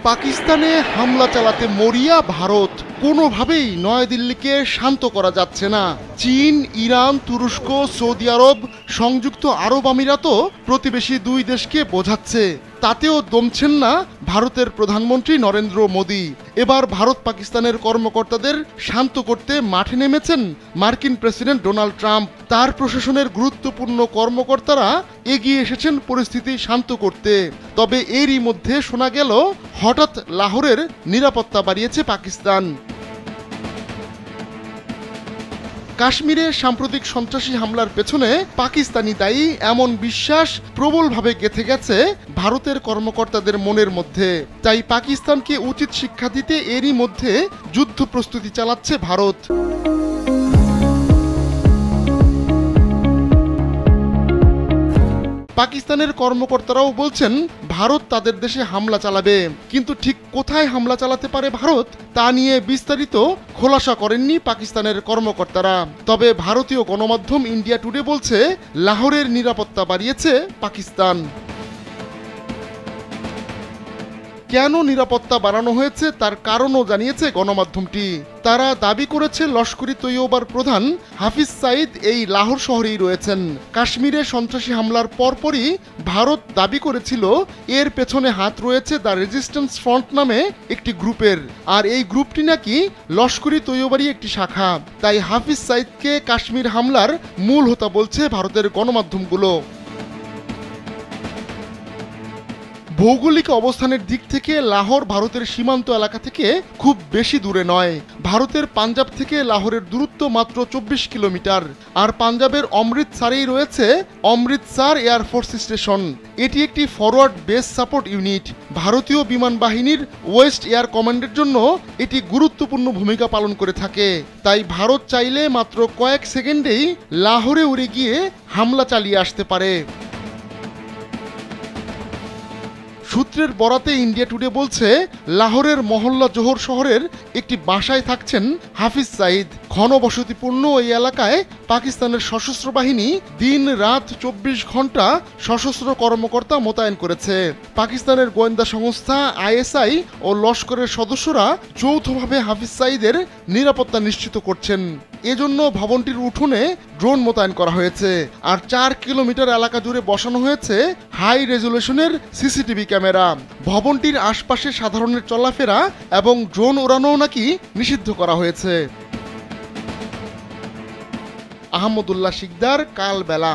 পাকিস্তানে হামলা চালাতে মরিয়া ভারত। কোনোভাবেই নয়াদিল্লিকে শান্ত করা যাচ্ছে না। চীন, ইরান, তুরস্ক, সৌদি আরব, সংযুক্ত আরব আমিরাতও প্রতিবেশী দুই দেশকে বোঝাচ্ছে, তাতেও দমছেন না ভারতের প্রধানমন্ত্রী নরেন্দ্র মোদী। এবার ভারত পাকিস্তানের কর্মকর্তাদের শান্ত করতে মাঠে নেমেছেন মার্কিন প্রেসিডেন্ট ডোনাল্ড ট্রাম্প। তার প্রশাসনের গুরুত্বপূর্ণ কর্মকর্তারা এগিয়ে এসেছেন পরিস্থিতি শান্ত করতে। তবে এরই মধ্যে শোনা গেল হঠাৎ লাহোরের নিরাপত্তা বাড়িয়েছে পাকিস্তান। কাশ্মীরে সাম্প্রতিক সন্ত্রাসী হামলার পেছনে পাকিস্তানি দায়ী এমন বিশ্বাস প্রবলভাবে গেঁথে গেছে ভারতের কর্মকর্তাদের মনের মধ্যে। তাই পাকিস্তানকে উচিত শিক্ষা দিতে এরই মধ্যে যুদ্ধ প্রস্তুতি চালাচ্ছে ভারত। পাকিস্তানের কর্মকর্তারাও বলছেন ভারত তাদের দেশে হামলা চালাবে, কিন্তু ঠিক কোথায় হামলা চালাতে পারে ভারত তা নিয়ে বিস্তারিত খোলাসা করেননি পাকিস্তানের কর্মকর্তারা। তবে ভারতীয় গণমাধ্যম ইন্ডিয়া টুডে বলছে লাহোরের নিরাপত্তা বাড়িয়েছে পাকিস্তান। কেন নিরাপত্তা বাড়ানো হয়েছে তার কারণও জানিয়েছে গণমাধ্যমটি। তারা দাবি করেছে লস্করি তৈয়বার প্রধান হাফিজ সাইদ এই লাহোর শহরেই রয়েছেন। কাশ্মীরে সন্ত্রাসী হামলার পরপরই ভারত দাবি করেছিল এর পেছনে হাত রয়েছে দ্য রেজিস্ট্যান্স ফ্রন্ট নামে একটি গ্রুপের, আর এই গ্রুপটি নাকি লস্করি তৈয়বারই একটি শাখা। তাই হাফিজ সাইদকে কাশ্মীর হামলার মূল হোতা বলছে ভারতের গণমাধ্যমগুলো। ভৌগোলিক অবস্থানের দিক থেকে লাহোর ভারতের সীমান্ত এলাকা থেকে খুব বেশি দূরে নয়। ভারতের পাঞ্জাব থেকে লাহোরের দূরত্ব মাত্র 24 কিলোমিটার। আর পাঞ্জাবের অমৃতসরেই রয়েছে অমৃতসর এয়ারফোর্স স্টেশন। এটি একটি ফরওয়ার্ড বেস সাপোর্ট ইউনিট। ভারতীয় বিমান বাহিনীর ওয়েস্ট এয়ার কমান্ডের জন্য এটি গুরুত্বপূর্ণ ভূমিকা পালন করে থাকে। তাই ভারত চাইলে মাত্র কয়েক সেকেন্ডেই লাহোরে উড়ে গিয়ে হামলা চালিয়ে আসতে পারে। সূত্রের বরাতে ইন্ডিয়া টুডে বলছে লাহোরের মহল্লা জোহর শহরের একটি বাসায় থাকছেন হাফিজ সাইদ। ঘনবসতিপূর্ণ এই এলাকায় পাকিস্তানের সশস্ত্র বাহিনী দিন রাত 24 ঘন্টা সশস্ত্র কর্মকর্তা মোতায়েন করেছে। পাকিস্তানের গোয়েন্দা সংস্থা ISI ও লস্করের সদস্যরা যৌথভাবে হাফিজ সাইদের নিরাপত্তা নিশ্চিত করছেন। এজন্য ভবনটির উঠোনে ড্রোন মোতায়েন করা হয়েছে, আর 4 কিলোমিটার এলাকা জুড়ে বসানো হয়েছে হাই রেজুলেশনের সিসিটিভি ক্যামেরা। ভবনটির আশপাশে সাধারণের চলাফেরা এবং ড্রোন ওড়ানোও নাকি নিষিদ্ধ করা হয়েছে। আহমদুল্লাহ শিকদার, কালবেলা।